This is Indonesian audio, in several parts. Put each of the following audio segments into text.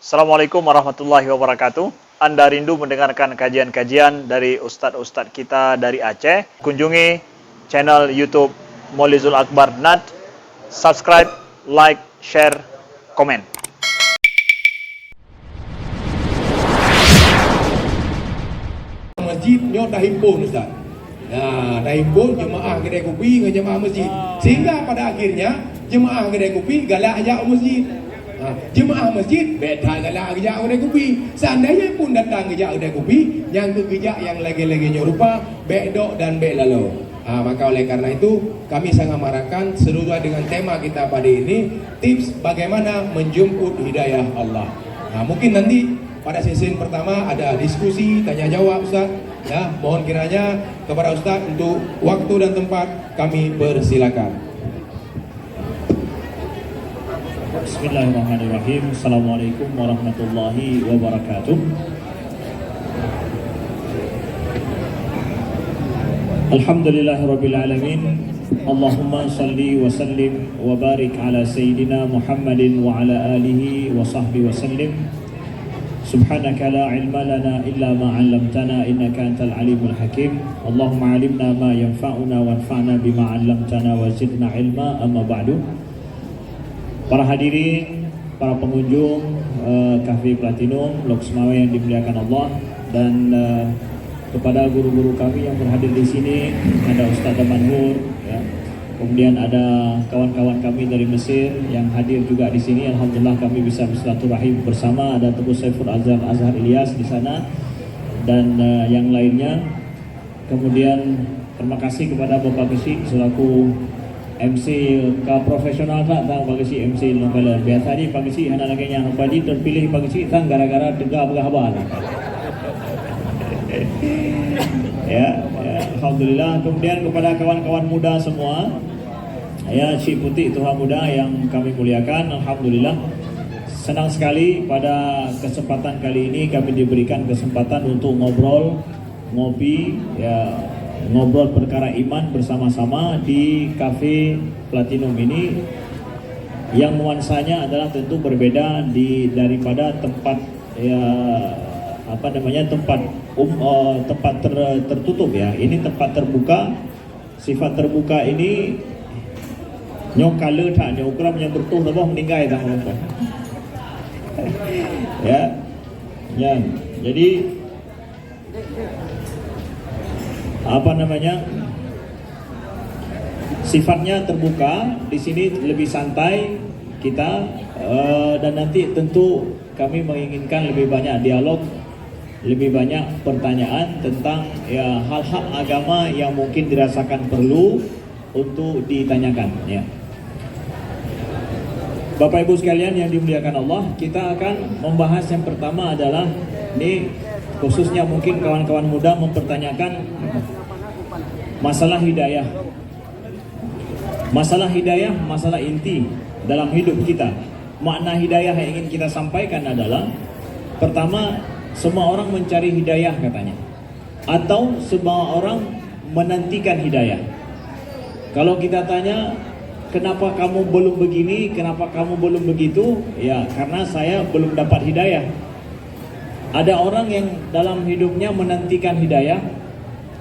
Assalamualaikum warahmatullahi wabarakatuh. Anda rindu mendengarkan kajian-kajian dari ustadz-ustadz kita dari Aceh? Kunjungi channel YouTube Maulizul Akbar NAD. Subscribe, like, share, komen. Masjidnya dah himpun Ustaz. Nah, dah himpun jemaah kedai kopi dengan jemaah masjid. Sehingga pada akhirnya jemaah kedai kopi galak ajak masjid. Jemaah masjid beda galak ajak kedai kopi. Seandainya pun datang ajak kedai kopi, yang kejak yang lagi-laginya rupa bedok dan bek lalu. Maka oleh karena itu kami sangat mengharapkan sesuai dengan tema kita pada ini, tips bagaimana menjemput hidayah Allah. Mungkin nanti pada sesi pertama ada diskusi tanya jawab Ustaz. Ya, mohon kiranya kepada Ustaz untuk waktu dan tempat kami persilakan. Bismillahirrahmanirrahim. Assalamualaikum warahmatullahi wabarakatuh. Alhamdulillahirabbil alamin. Allahumma salli wa sallim wa barik ala sayyidina Muhammadin wa ala alihi wa sahbihi wa sallim. Subhanaka la ilma lana illa ma 'allamtana innaka antal alimul hakim. Allahumma 'allimna ma yanfa'una wanfa'na bima 'allamtana wa zidna ilma. Amma ba'du. Para hadirin, para pengunjung Cafe Platinum Lok Semawe yang dimuliakan Allah, dan kepada guru-guru kami yang berhadir di sini, ada Ustaz Manhur, ya. Kemudian ada kawan-kawan kami dari Mesir yang hadir juga di sini. Alhamdulillah kami bisa bersilaturahim bersama. Ada Teguh Saiful Azhar Ilyas di sana dan yang lainnya. Kemudian terima kasih kepada Bapak Gesi selaku MC profesional tak Pak Gesi MC Nongkalan. Biasa ni Pak Gesi anak lagi yang pagi terpilih Pak Gesi tang gara-gara dengar berkhabar. Ya, alhamdulillah. Kemudian kepada kawan-kawan muda semua, ya, Cik Putih Tuhan Muda yang kami muliakan, alhamdulillah senang sekali pada kesempatan kali ini kami diberikan kesempatan untuk ngobrol, ngopi, ya, ngobrol perkara iman bersama-sama di Cafe Platinum ini, yang nuansanya adalah tentu berbeda daripada tempat, ya, tempat tertutup, ya. Ini tempat terbuka. Sifat terbuka ini nyokale tak nyokram yang bertuh lebah meninggal tak apa. Ya. Jadi sifatnya terbuka. Di sini lebih santai kita, dan nanti tentu kami menginginkan lebih banyak dialog, lebih banyak pertanyaan tentang, ya, hal-hal agama yang mungkin dirasakan perlu untuk ditanyakan, ya. Bapak Ibu sekalian yang dimuliakan Allah, kita akan membahas yang pertama adalah ini, khususnya mungkin kawan-kawan muda mempertanyakan masalah hidayah. Masalah hidayah, masalah inti dalam hidup kita. Makna hidayah yang ingin kita sampaikan adalah, pertama, semua orang mencari hidayah katanya, atau semua orang menantikan hidayah. Kalau kita tanya, kenapa kamu belum begini, kenapa kamu belum begitu? Ya, karena saya belum dapat hidayah. Ada orang yang dalam hidupnya menantikan hidayah,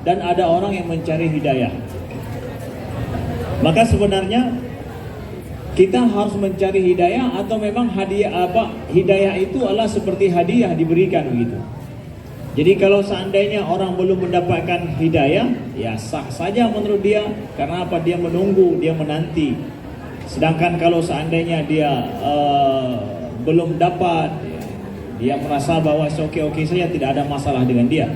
dan ada orang yang mencari hidayah. Maka sebenarnya kita harus mencari hidayah, atau memang hidayah itu adalah seperti hadiah diberikan begitu. Jadi kalau seandainya orang belum mendapatkan hidayah, ya sah saja menurut dia. Karena apa? Dia menunggu, dia menanti. Sedangkan kalau seandainya dia belum dapat, dia merasa bahwa oke-oke saja, tidak ada masalah dengan dia.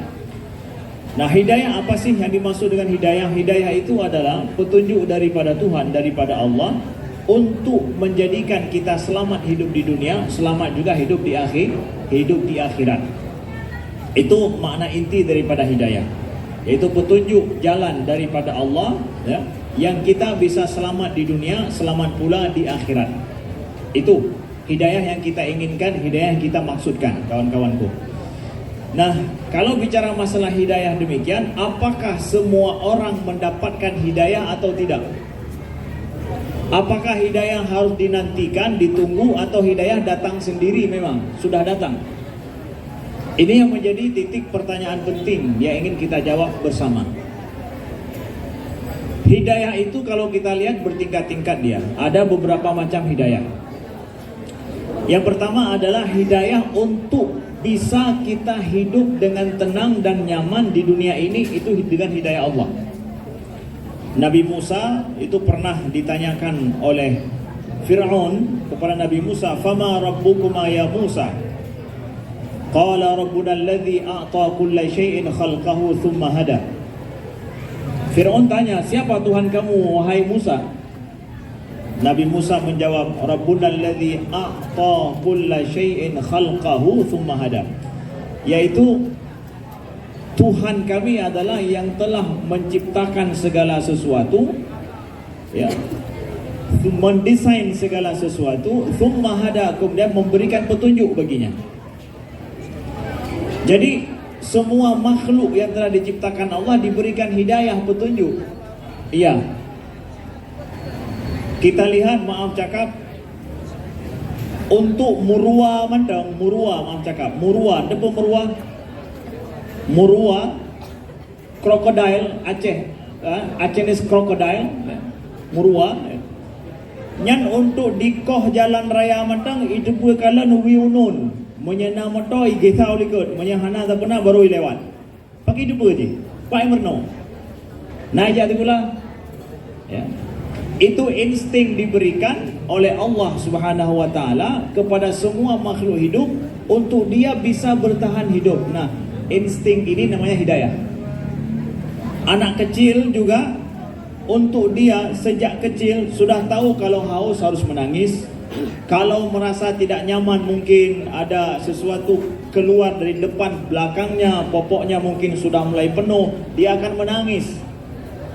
Nah, hidayah apa sih yang dimaksud dengan hidayah? Hidayah itu adalah petunjuk daripada Tuhan, daripada Allah, untuk menjadikan kita selamat hidup di dunia, selamat juga hidup di akhirat. Itu makna inti daripada hidayah, yaitu petunjuk jalan daripada Allah, ya, yang kita bisa selamat di dunia, selamat pula di akhirat. Itu hidayah yang kita inginkan, hidayah yang kita maksudkan, kawan-kawanku. Nah, kalau bicara masalah hidayah demikian, apakah semua orang mendapatkan hidayah atau tidak? Apakah hidayah harus dinantikan, ditunggu, atau hidayah datang sendiri? Memang sudah datang. Ini yang menjadi titik pertanyaan penting yang ingin kita jawab bersama. Hidayah itu kalau kita lihat bertingkat-tingkat dia. Ada beberapa macam hidayah. Yang pertama adalah hidayah untuk bisa kita hidup dengan tenang dan nyaman di dunia ini, itu dengan hidayah Allah. Nabi Musa itu pernah ditanyakan oleh Fir'aun kepada Nabi Musa, "Fama rabbukuma ya Musa?" Qala rabbuna alladhi a'ta kulla syai'in khalqahu thumma hada. Fir'aun tanya, "Siapa Tuhan kamu wahai Musa?" Nabi Musa menjawab, "Rabbuna alladhi a'ta kulla syai'in khalqahu thumma hada." Yaitu Tuhan kami adalah yang telah menciptakan segala sesuatu, ya, mendesain segala sesuatu, thumma hada, kemudian memberikan petunjuk baginya. Jadi semua makhluk yang telah diciptakan Allah diberikan hidayah, petunjuk. Iya. Kita lihat, maaf cakap, untuk murua mandang, murua crocodile Aceh, Aceh's crocodile, murua. Nyan untuk dikoh jalan raya mandang itu pun kala nuwiunun, menyana motor igesau likut, menyahana tak pernah baru lewat. Pakai itu pun je, Pak Emerno. Najak tu pula, ya. Itu insting diberikan oleh Allah Subhanahu wa taala kepada semua makhluk hidup untuk dia bisa bertahan hidup. Nah, insting ini namanya hidayah. Anak kecil juga, untuk dia sejak kecil sudah tahu kalau haus harus menangis. Kalau merasa tidak nyaman, mungkin ada sesuatu keluar dari depan belakangnya, popoknya mungkin sudah mulai penuh, dia akan menangis.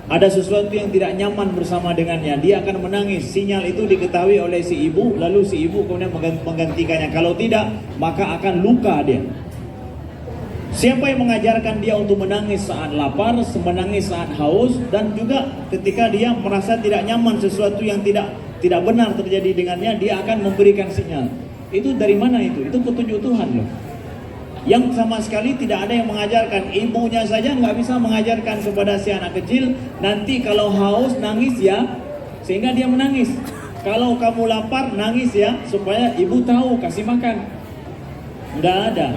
Ada sesuatu yang tidak nyaman bersama dengannya, dia akan menangis. Sinyal itu diketahui oleh si ibu, lalu si ibu kemudian menggantikannya. Kalau tidak, maka akan luka dia. Siapa yang mengajarkan dia untuk menangis saat lapar, menangis saat haus, dan juga ketika dia merasa tidak nyaman, sesuatu yang tidak benar terjadi dengannya, dia akan memberikan sinyal. Itu dari mana itu? Itu petunjuk Tuhan loh. Yang sama sekali tidak ada yang mengajarkan. Ibunya saja nggak bisa mengajarkan kepada si anak kecil, nanti kalau haus nangis ya, sehingga dia menangis. Kalau kamu lapar nangis ya, supaya ibu tahu kasih makan. Nggak ada.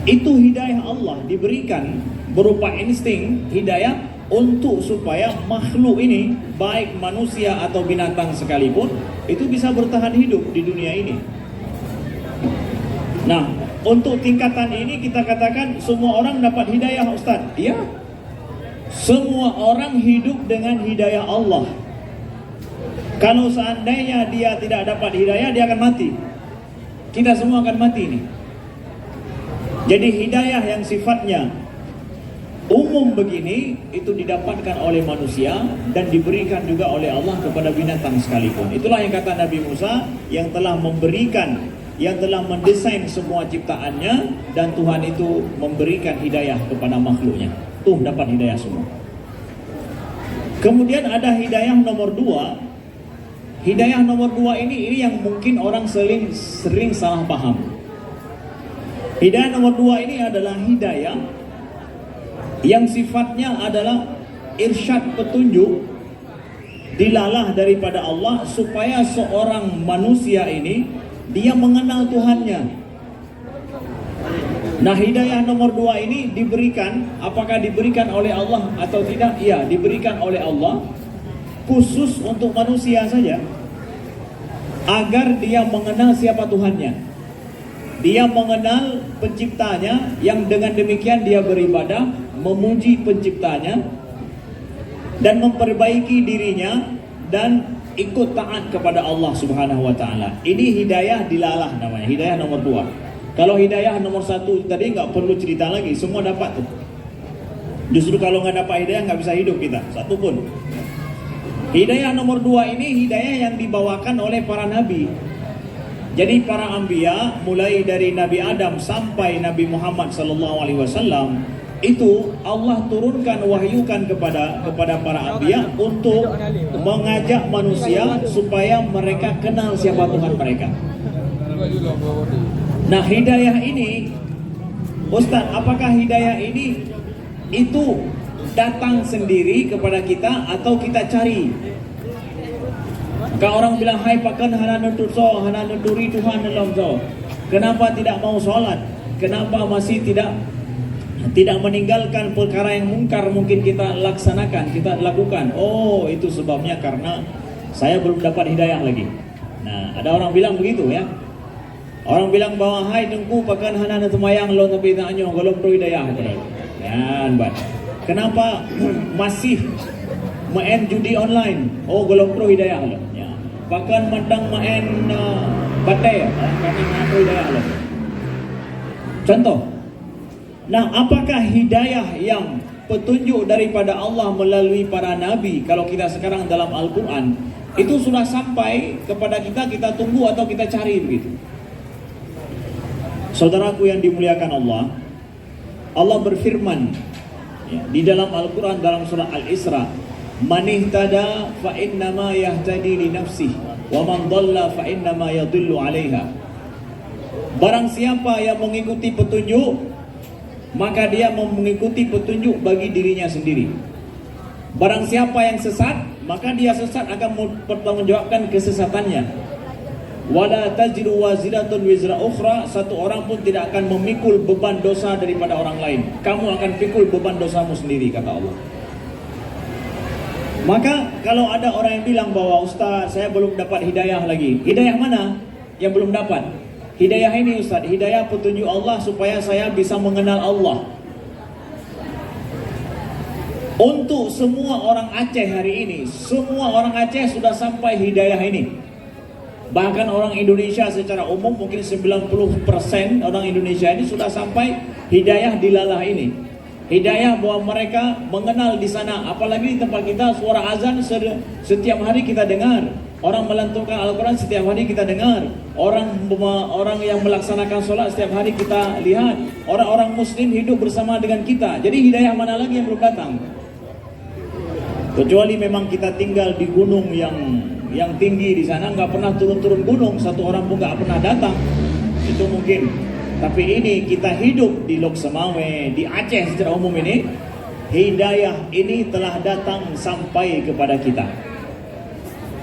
Itu hidayah Allah diberikan berupa insting hidayah untuk supaya makhluk ini, baik manusia atau binatang sekalipun, itu bisa bertahan hidup di dunia ini. Nah, untuk tingkatan ini kita katakan semua orang dapat hidayah, Ustaz. Iya. Semua orang hidup dengan hidayah Allah. Kalau seandainya dia tidak dapat hidayah, dia akan mati. Kita semua akan mati nih. Jadi hidayah yang sifatnya umum begini itu didapatkan oleh manusia dan diberikan juga oleh Allah kepada binatang sekalipun. Itulah yang kata Nabi Musa, yang telah memberikan, yang telah mendesain semua ciptaannya, dan Tuhan itu memberikan hidayah kepada makhluknya. Tuh dapat hidayah semua. Kemudian ada hidayah nomor 2. Hidayah nomor 2 ini yang mungkin orang sering salah paham. Hidayah nomor 2 ini adalah hidayah yang sifatnya adalah irsyad, petunjuk, dilalah daripada Allah supaya seorang manusia ini dia mengenal Tuhannya. Nah, hidayah nomor 2 ini diberikan, apakah diberikan oleh Allah atau tidak? Iya, diberikan oleh Allah khusus untuk manusia saja, agar dia mengenal siapa Tuhannya. Dia mengenal penciptanya, yang dengan demikian dia beribadah, memuji penciptanya, dan memperbaiki dirinya, dan ikut taat kepada Allah Subhanahu wa ta'ala. Ini hidayah dilalah namanya, hidayah nomor 2. Kalau hidayah nomor 1 tadi nggak perlu cerita lagi, semua dapat tuh. Justru kalau nggak dapat hidayah nggak bisa hidup kita, satu pun. Hidayah nomor 2 ini hidayah yang dibawakan oleh para nabi. Jadi para anbiya, mulai dari Nabi Adam sampai Nabi Muhammad SAW, itu Allah turunkan, wahyukan kepada para anbiya untuk mengajak manusia supaya mereka kenal siapa Tuhan mereka. Nah, hidayah ini, Ustaz, apakah hidayah ini itu datang sendiri kepada kita atau kita cari? Kalau orang bilang, hai pakan hana nuturi Tuhan dalam so, kenapa tidak mau sholat? Kenapa masih tidak meninggalkan perkara yang mungkar mungkin kita laksanakan, kita lakukan? Oh, itu sebabnya karena saya belum dapat hidayah lagi. Nah, ada orang bilang begitu ya. Orang bilang bahwa hai tengku pakan hana temayang lo tapi tanya golong tu hidayah. Yan, bat. Kenapa masih main judi online? Oh, golong tu hidayah lo. Ya. Pakan mandang main batai, karena tu hidayah lo. Contoh. Nah, apakah hidayah yang petunjuk daripada Allah melalui para nabi, kalau kita sekarang dalam Al-Quran, itu sudah sampai kepada kita tunggu atau kita cari begitu? Saudaraku yang dimuliakan Allah, Allah berfirman ya, di dalam Al-Quran dalam surah Al-Isra, man ihtada fa innama yahtadi li nafsihi wa man dhalla fa innama yadhillu 'alaiha. Barang siapa yang mengikuti petunjuk, maka dia mengikuti petunjuk bagi dirinya sendiri. Barang siapa yang sesat, maka dia sesat akan mempertanggungjawabkan kesesatannya. Wala tajiru waziratun wizra ukhra, satu orang pun tidak akan memikul beban dosa daripada orang lain. Kamu akan pikul beban dosamu sendiri, kata Allah. Maka kalau ada orang yang bilang bahwa Ustaz, saya belum dapat hidayah lagi. Hidayah mana yang belum dapat? Hidayah ini Ustaz, hidayah petunjuk Allah supaya saya bisa mengenal Allah. Untuk semua orang Aceh hari ini, semua orang Aceh sudah sampai hidayah ini. Bahkan orang Indonesia secara umum mungkin 90% orang Indonesia ini sudah sampai hidayah dilalah ini. Hidayah bahwa mereka mengenal di sana. Apalagi di tempat kita suara azan setiap hari kita dengar. Orang melantunkan Al-Quran setiap hari kita dengar. Orang yang melaksanakan sholat setiap hari kita lihat. Orang-orang muslim hidup bersama dengan kita. Jadi hidayah mana lagi yang belum datang? Kecuali memang kita tinggal di gunung yang tinggi di sana, nggak pernah turun-turun gunung, satu orang pun nggak pernah datang. Itu mungkin. Tapi ini kita hidup di Lok Semawe, di Aceh secara umum ini, hidayah ini telah datang sampai kepada kita.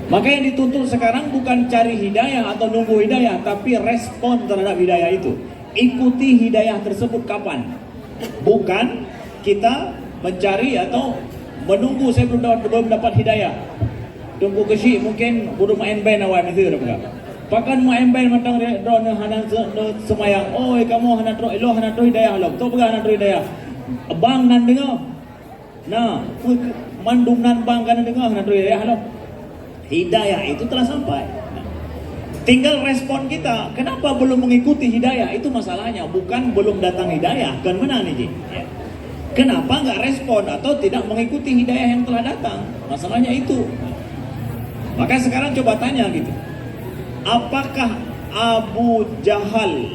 Maka yang dituntut sekarang bukan cari hidayah atau nunggu hidayah, tapi respon terhadap hidayah itu. Ikuti hidayah tersebut kapan? Bukan kita mencari atau menunggu saya belum dapat hidayah. Tunggu kesi mungkin budu main band awak itu enggak. Pakan main band matang drone hana semayang. Oi kamu hana drone elo hana drone hidayah lo. Tu hana drone hidayah. Bang nan dengar. Nah, mandum nan bang kan dengar hana drone hidayah lo. Hidayah itu telah sampai. Tinggal respon kita. Kenapa belum mengikuti hidayah? Itu masalahnya. Bukan belum datang hidayah. Kan mana nih, Ji? Ya. Kenapa nggak respon atau tidak mengikuti hidayah yang telah datang? Masalahnya itu. Maka sekarang coba tanya gitu. Apakah Abu Jahal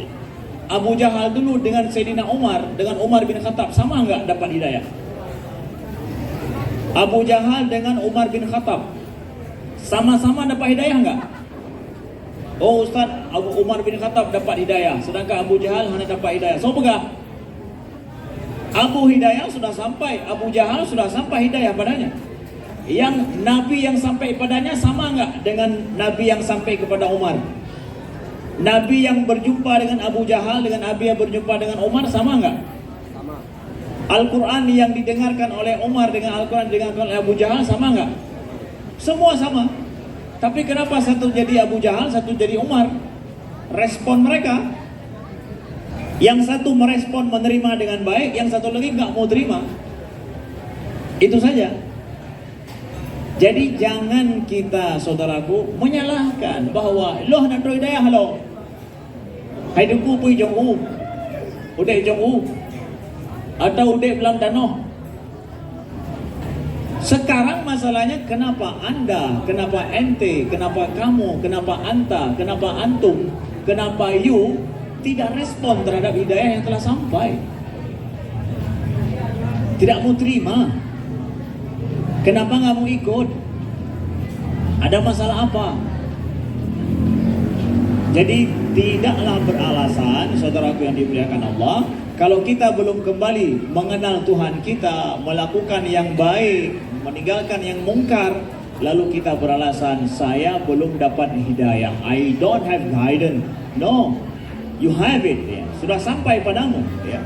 dulu dengan Sayyidina Umar, dengan Umar bin Khattab sama nggak dapat hidayah? Abu Jahal dengan Umar bin Khattab sama-sama dapat hidayah nggak? Oh Ustaz, Umar bin Khattab dapat hidayah, sedangkan Abu Jahal hanya dapat hidayah. So begah. Abu Hidayah sudah sampai, Abu Jahal sudah sampai hidayah padanya. Yang Nabi yang sampai padanya sama nggak dengan Nabi yang sampai kepada Umar? Nabi yang berjumpa dengan Abu Jahal dengan Nabi yang berjumpa dengan Umar sama nggak? Sama. Al-Quran yang didengarkan oleh Umar dengan Al-Quran didengarkan oleh Abu Jahal sama nggak? Semua sama. Tapi kenapa satu jadi Abu Jahal, satu jadi Umar? Respon mereka. Yang satu merespon menerima dengan baik, yang satu lagi nggak mau terima. Itu saja. Jadi jangan kita, saudaraku, menyalahkan bahwa loh nak hidayah lo. Hai duku pui jong u. Udah jong u. Atau udah belam danoh. Sekarang masalahnya kenapa Anda, kenapa ente, kenapa kamu, kenapa anta, kenapa antum, kenapa you tidak respon terhadap hidayah yang telah sampai. tidak mau terima. Kenapa nggak mau ikut? Ada masalah apa? Jadi tidaklah beralasan, saudaraku yang dimuliakan Allah, kalau kita belum kembali mengenal Tuhan kita, melakukan yang baik, meninggalkan yang mungkar, lalu kita beralasan, saya belum dapat hidayah, I don't have guidance. No, you have it. Ya. Sudah sampai padamu. Ya.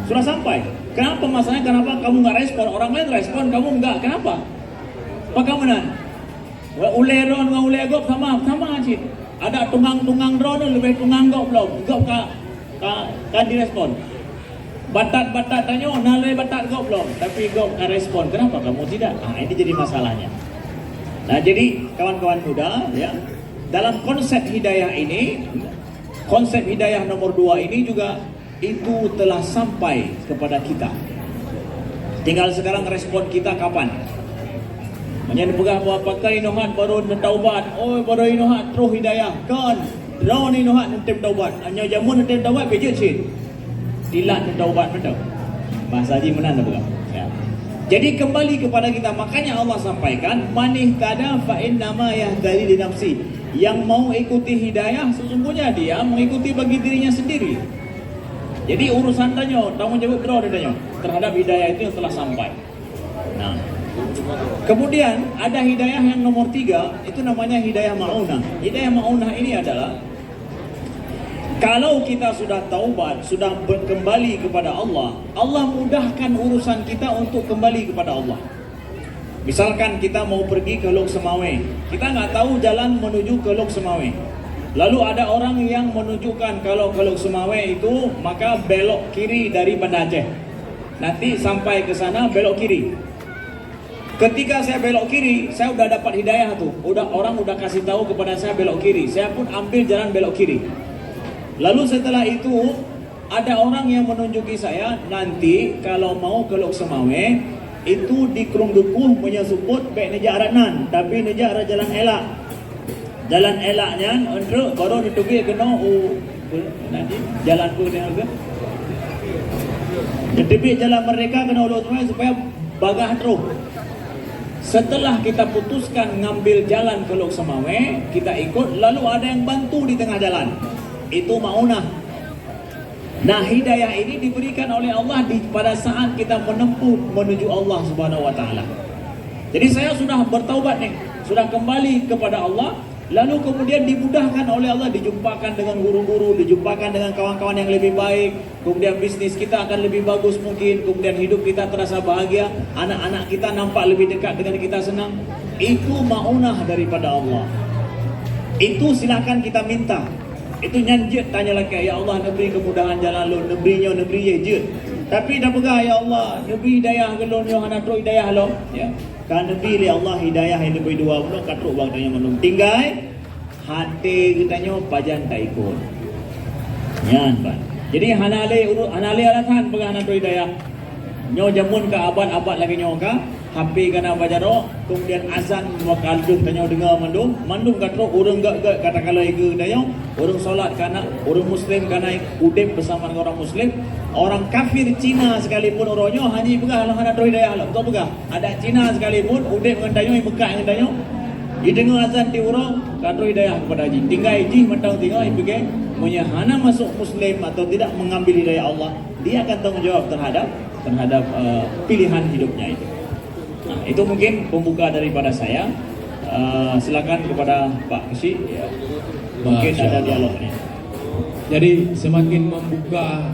Sudah sampai. Kenapa masalahnya? Kenapa kamu nggak respon? Orang lain respon, kamu nggak. Kenapa? Apa kamu? Ule ron dengan ule gop sama aja. Ada tungang drone lebih tungang gop belum? Gop kan direspon. Batat tanya, nalai batat gop belum? Tapi gop kan respon. Kenapa kamu tidak? Ini jadi masalahnya. Nah, jadi kawan-kawan muda, ya, dalam konsep hidayah ini, konsep hidayah nomor 2 ini juga itu telah sampai kepada kita. Tinggal sekarang respon kita kapan? Menjadi pegah bahawa pakai inohat baru taubat. Oh, baru inohat terus hidayah. Kan, draw inohat nanti taubat. Hanya jamun nanti taubat bejut sih. Dilat nanti taubat betul. Bahasa Haji menan tak pegah. Ya. Jadi kembali kepada kita. Makanya Allah sampaikan, man ihtada fa innama yahdari li nafsi. Yang mau ikuti hidayah sesungguhnya dia mengikuti bagi dirinya sendiri. Jadi urusan tanya, tanggung jawab berapa tanya terhadap hidayah itu yang telah sampai. Nah, kemudian ada hidayah yang nomor 3, itu namanya hidayah ma'unah. Hidayah ma'unah ini adalah kalau kita sudah taubat, sudah kembali kepada Allah, Allah mudahkan urusan kita untuk kembali kepada Allah. Misalkan kita mau pergi ke Lok Semawe, kita nggak tahu jalan menuju ke Lok Semawe. Lalu ada orang yang menunjukkan kalau ke Lok Semawe itu maka belok kiri dari Banda Aceh. Nanti sampai ke sana belok kiri. Ketika saya belok kiri, saya udah dapat hidayah tuh. Orang udah kasih tahu kepada saya belok kiri. Saya pun ambil jalan belok kiri. Lalu setelah itu ada orang yang menunjuki saya nanti kalau mau ke Lok Semawe itu di Krung Dukuh punya sebut baik neja aranan, tapi neja arah jalan elak. Jalan elaknya untuk baru ditugi kena nanti jalan ku dia ke. Jadi jalan mereka kena ulur semua supaya bagah terus. Setelah kita putuskan ngambil jalan ke Lok Semawe, kita ikut, lalu ada yang bantu di tengah jalan. Itu ma'unah. Nah, hidayah ini diberikan oleh Allah pada saat kita menempuh menuju Allah Subhanahu wa taala. Jadi saya sudah bertaubat nih, sudah kembali kepada Allah, lalu kemudian dimudahkan oleh Allah, dijumpakan dengan guru-guru, dijumpakan dengan kawan-kawan yang lebih baik, kemudian bisnis kita akan lebih bagus mungkin, kemudian hidup kita terasa bahagia, anak-anak kita nampak lebih dekat dengan kita, senang. Itu ma'unah daripada Allah. Itu silakan kita minta. Itu nyanjit tanya lagi, ya Allah negeri kemudahan jalan lo, negerinya negeri ye je. Tapi dah pegah, ya Allah negeri hidayah gelon yo hana tro hidayah lo. Ya. Kan negeri ya Allah hidayah yang lebih dua belum katruk bang tanya menung tinggai hati kitanya pajan tak ikut. Nyan ban. Jadi hanale alatan pegah hana tro hidayah. Nyo jamun ke abad lagi nyo ka HP kana bajaro, kemudian azan wakalduh tanya dengar mandum katro urang gak kata kalau igu tanya urang solat kana urang muslim kana udip bersama dengan orang muslim, orang kafir Cina sekalipun orangnya hanya pegah hana tro hidayah lah, betul pegah. Ada Cina sekalipun udip dengan tanya Mekah dengan tanya dengar azan di urang katro hidayah kepada haji. Tinggal haji mentang tinggal pergi punya hana masuk muslim atau tidak mengambil hidayah Allah, dia akan tanggung jawab terhadap pilihan hidupnya itu. Nah, itu mungkin pembuka daripada saya. Silakan kepada Pak Kusi. Ya. Mungkin ada dialognya. Jadi semakin membuka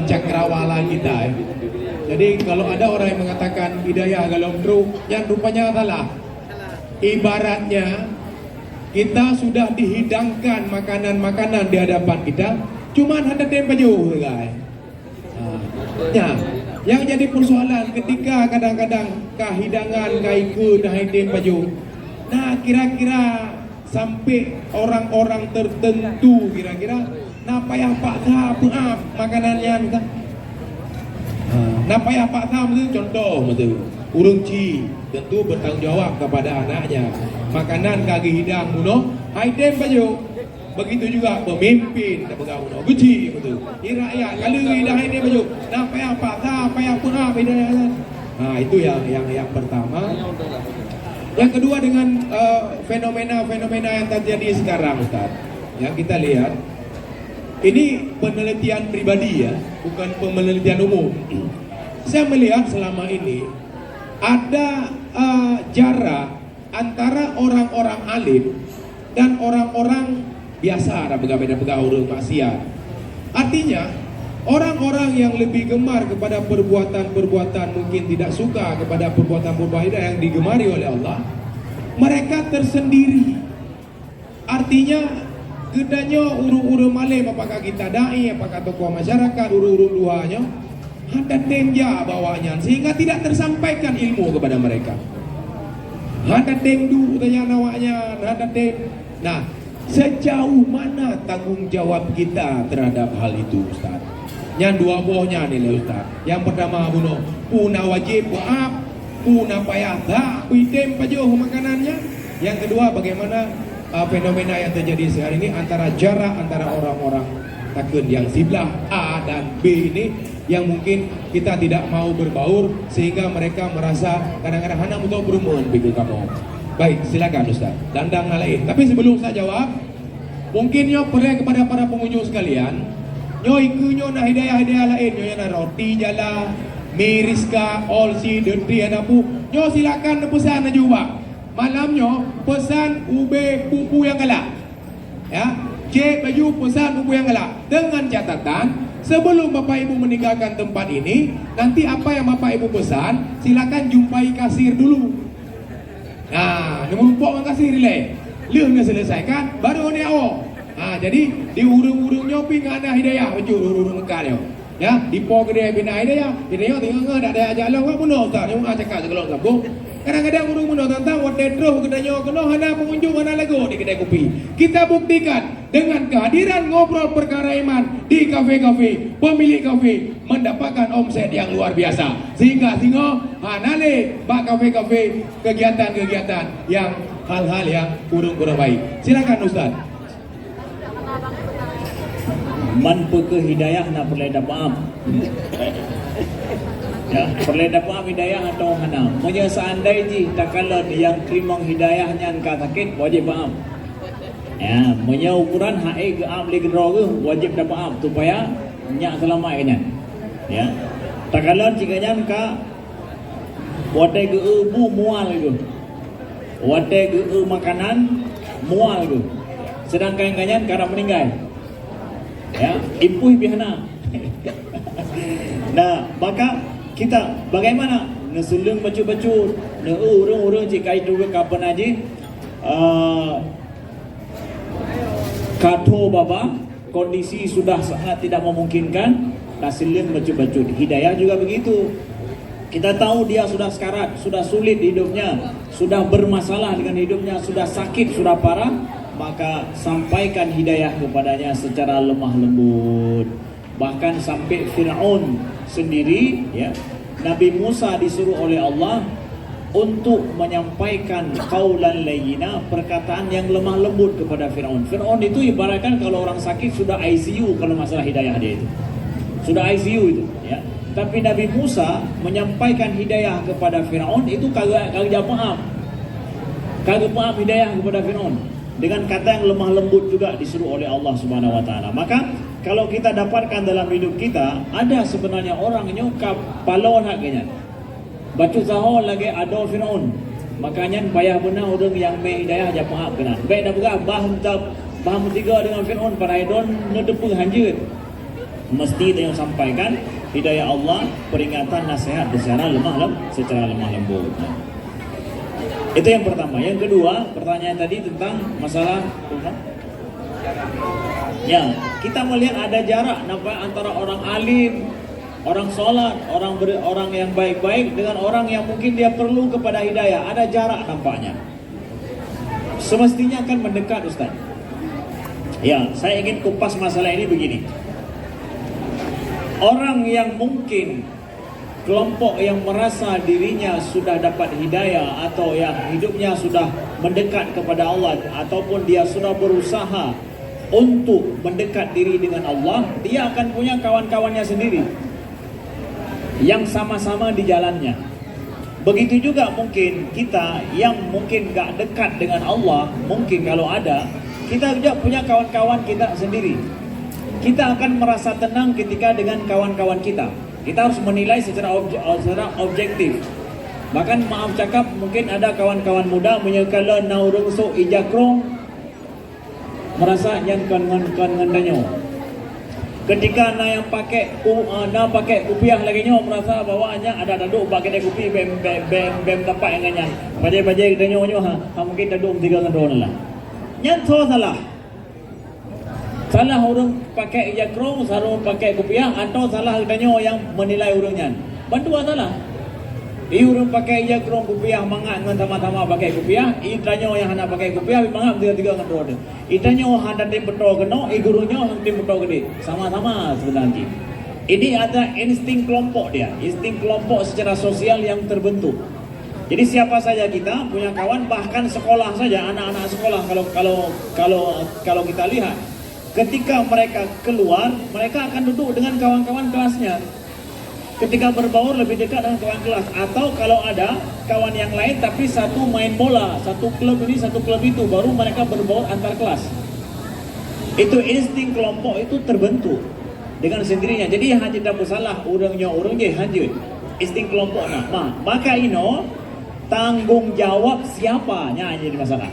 cakrawala kita. Jadi kalau ada orang yang mengatakan hidayah galong truk, yang rupanya salah. Ibaratnya kita sudah dihidangkan makanan-makanan di hadapan kita, cuman ada tempaju, guys. Ya. Yang jadi persoalan ketika kadang-kadang hidangan kaiku dah hidim baju. Nah, kira-kira sampai orang-orang tertentu kira-kira napa yang Pak Tha apa makanannya kita. Napa yang Pak Tha itu contoh betul. Urung ci tentu bertanggung jawab kepada anaknya. Makanan kaki hidang muno hidim baju. Begitu juga pemimpin tak pegang uno guci betul. Rakyat kalau dah ini baju, nak payah Pak Tha, payah pengap ida. Nah, itu yang pertama. Yang kedua dengan fenomena-fenomena yang terjadi sekarang, Ustaz. Yang kita lihat, ini penelitian pribadi ya, bukan penelitian umum. Saya melihat selama ini ada jarak antara orang-orang alim dan orang-orang biasa, ada pegawai-pegawai maksiat. Artinya, orang-orang yang lebih gemar kepada perbuatan-perbuatan mungkin tidak suka kepada perbuatan-perbuatan yang digemari oleh Allah, mereka tersendiri. Artinya, gedanya urung-urung malim, apakah kita dai, apakah tokoh masyarakat, urung-urung duanya, ada temja bawahnya, sehingga tidak tersampaikan ilmu kepada mereka. Ada temdu tanya nawaknya, ada tem. Nah, sejauh mana tanggung jawab kita terhadap hal itu, Ustaz? Yang dua buahnya nih, Ustaz. Yang pertama, bunuh puna wajib maaf, puna payah tak, pitem pajuh makanannya. Yang kedua, bagaimana fenomena yang terjadi sekarang ini antara jarak antara orang-orang takun yang sebelah A dan B ini, yang mungkin kita tidak mau berbaur sehingga mereka merasa kadang-kadang hanya untuk berumun pikir kamu. Baik, silakan Ustaz. Dandang lain. Tapi sebelum saya jawab, mungkin nyo perlu kepada para pengunjung sekalian, nyo ikunyo na hidayah-hidayah lain, nyo na roti jala, miriska, olsi, dendri, anapu. Nyo silakan pesan na juga. Malamnya pesan ube pupu yang galak. Ya, cek baju pesan pupu yang galak. Dengan catatan, sebelum Bapak Ibu meninggalkan tempat ini, nanti apa yang Bapak Ibu pesan, silakan jumpai kasir dulu. Nah, nombor kasir le. Leuh selesaikan, baru dia awak. Jadi di urung-urung nyopi nggak ada hidayah, baju urung-urung mekar yo. Ya, di pok dia bina hidayah tinggal nggak ada aja lah, nggak benar tak? Yang ngajak kat kalau kampung. Kadang-kadang urung benar tentang wadah terus kedainya kena hana pengunjung hana lagu di kedai kopi. Kita buktikan dengan kehadiran ngobrol perkara iman di kafe-kafe, pemilik kafe mendapatkan omset yang luar biasa. Sehingga hanale bak kafe-kafe kegiatan-kegiatan yang hal-hal yang kurang baik. Silakan Ustaz. Man peke hidayah na perlu dapat. Ya, perlu dapat hidayah atau hana. Monya seandainya takalan yang terima hidayahnya angka sakit wajib maaf. Ya, monya ukuran hae ke am le gedro wajib dapat maaf supaya nyak selamat kanya. Ya. Takalan jikanya ka wate ge bu mual itu. Wate ge makanan mual itu. Sedangkan kanyan karena meninggal. Ya, impuh bihana. Nah, maka kita bagaimana nesulung baju-baju urung-urung jika itu kapan aja kato baba kondisi sudah sangat tidak memungkinkan, nasilin baju-baju. Hidayah juga begitu. Kita tahu dia sudah sekarat, sudah sulit hidupnya, sudah bermasalah dengan hidupnya, sudah sakit, sudah parah, maka sampaikan hidayah kepadanya secara lemah lembut. Bahkan sampai Fir'aun sendiri, ya, Nabi Musa disuruh oleh Allah untuk menyampaikan qaulan layyina, perkataan yang lemah lembut kepada Fir'aun. Fir'aun itu ibaratkan kalau orang sakit sudah ICU kalau masalah hidayah dia itu. Sudah ICU itu, ya. Tapi Nabi Musa menyampaikan hidayah kepada Fir'aun itu kagak maaf. Kagak maaf hidayah kepada Fir'aun dengan kata yang lemah lembut juga disuruh oleh Allah Subhanahu wa taala. Maka kalau kita dapatkan dalam hidup kita, ada sebenarnya orang nyokap palon haknya. Batu zahor lagi ada Fir'aun. Makanya payah benar orang yang mai hidayah aja maaf kena. Baik dah berah baham tiga dengan Fir'aun para idon nedepu hanjut. Mesti dia yang sampaikan hidayah Allah, peringatan, nasihat secara lemah lembut. Itu yang pertama. Yang kedua, pertanyaan tadi tentang masalah ya, kita melihat ada jarak nampak antara orang alim, orang sholat, orang yang baik-baik dengan orang yang mungkin dia perlu kepada hidayah. Ada jarak nampaknya. Semestinya akan mendekat, Ustaz. Ya, saya ingin kupas masalah ini begini. Orang yang mungkin kelompok yang merasa dirinya sudah dapat hidayah atau yang hidupnya sudah mendekat kepada Allah ataupun dia sudah berusaha untuk mendekat diri dengan Allah, dia akan punya kawan-kawannya sendiri yang sama-sama di jalannya. Begitu juga mungkin kita yang mungkin gak dekat dengan Allah, mungkin kalau ada, kita juga punya kawan-kawan kita sendiri. Kita akan merasa tenang ketika dengan kawan-kawan kita. Kita harus menilai secara objektif. Bahkan maaf cakap, mungkin ada kawan-kawan muda menyekala naurung so ijakrong, merasa yang kan danyo. Ketika yang pakai kupiah lagi nyo merasa bahwa ada duduk pakai kupi bem tapak yang ganyan. Bajai kita nyo ha mungkin duduk 3 ngandon lah. Nyan so salah. Salah orang pakai ijakrong, salah pakai kupiah atau salah kita nyo yang menilai urangnya. Bandua salah. Orang pakai ijakrong kupiah mangat dengan sama-sama pakai kupiah, itanyo yang hana pakai kupiah mangat 3 ngandon. Itanyo hana tim betul kena, gurunya hang tim betul gede. Sama-sama sebenarnya. Ini ada insting kelompok dia, insting kelompok secara sosial yang terbentuk. Jadi siapa saja kita punya kawan, bahkan sekolah saja, anak-anak sekolah kalau kita lihat, ketika mereka keluar, mereka akan duduk dengan kawan-kawan kelasnya. Ketika berbaur lebih dekat dengan kawan kelas, atau kalau ada kawan yang lain tapi satu main bola, satu klub ini, satu klub itu, baru mereka berbaur antar kelas. Itu insting kelompok itu terbentuk dengan sendirinya. Jadi hanya tidak bersalah orangnya hanya insting kelompok nak. Maka ino tanggung jawab siapanya jadi masalah.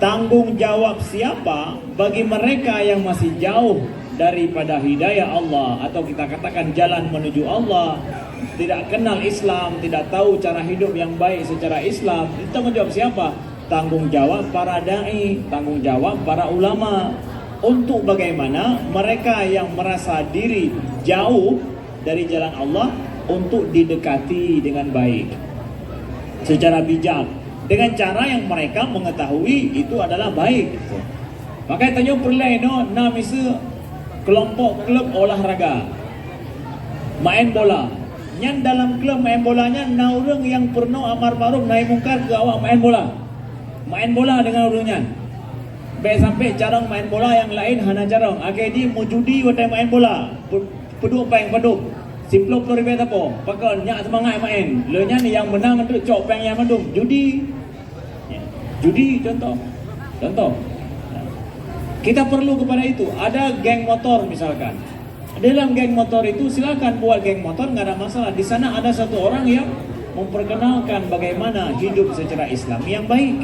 Tanggung jawab siapa bagi mereka yang masih jauh daripada hidayah Allah, atau kita katakan jalan menuju Allah, tidak kenal Islam, tidak tahu cara hidup yang baik secara Islam. Itu tanggung jawab siapa? Tanggung jawab para dai, tanggung jawab para ulama, untuk bagaimana mereka yang merasa diri jauh dari jalan Allah untuk didekati dengan baik secara bijak, dengan cara yang mereka mengetahui itu adalah baik. Makanya tanya perlu misa kelompok klub olahraga main bola. Yang dalam klub main bolanya naurung yang pernah amar ma'ruf nahi mungkar ke awak main bola dengan urungnya. Baik sampai jarang main bola yang lain hana jarang. Akhirnya dia mau judi waktu main bola. Peduk peng peduk. Simplop tu ribet apa? Pakai nyak semangat main. Lenya ni yang menang untuk cok peng yang mandum. Judi. Judi contoh. Kita perlu kepada itu. Ada geng motor misalkan. Dalam geng motor itu silakan buat geng motor, nggak ada masalah. Di sana ada satu orang yang memperkenalkan bagaimana hidup secara Islam yang baik.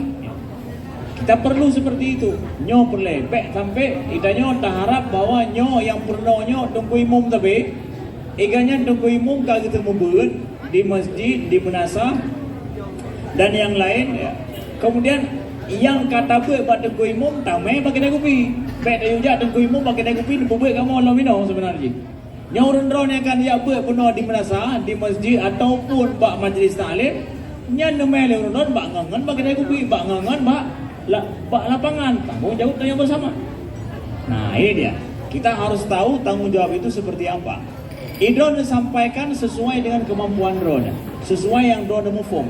Kita perlu seperti itu. Nyo perlu. Baik sampai itanyo tak harap bahwa nyo yang pernah nyo tunggu imum tapi, iganya tunggu imum kagak ketemu beut di masjid, di menasah dan yang lain. Ya. Kemudian yang kata buat tengku imum tamai pakai dah kopi. Baik dah juga tengku imum pakai dah kopi buat kamu Allah minum sebenarnya. Yang orang-orang yang akan dia buat penuh di menasah, di masjid ataupun bak majlis taklim, nya nemai le orang bak ngangan pakai dah kopi, bak ngangan bak lapangan. Tanggung jawab tanya bersama. Nah, ini dia. Kita harus tahu tanggung jawab itu seperti apa. Idron disampaikan sesuai dengan kemampuan drone, sesuai yang drone mufum.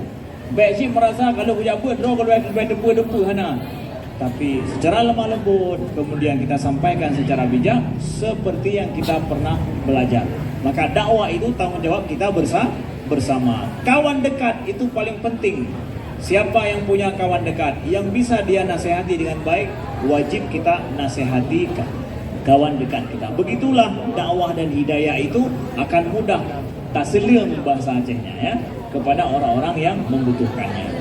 Baik cik merasa kalau punya apa draw kalau depu hana. Tapi secara lemah lembut kemudian kita sampaikan secara bijak seperti yang kita pernah belajar. Maka dakwah itu tanggung jawab kita bersama. Kawan dekat itu paling penting. Siapa yang punya kawan dekat yang bisa dia nasihati dengan baik, wajib kita nasihati kawan dekat kita. Begitulah dakwah dan hidayah itu akan mudah, tak seliang bahasa Acehnya ya, kepada orang-orang yang membutuhkannya.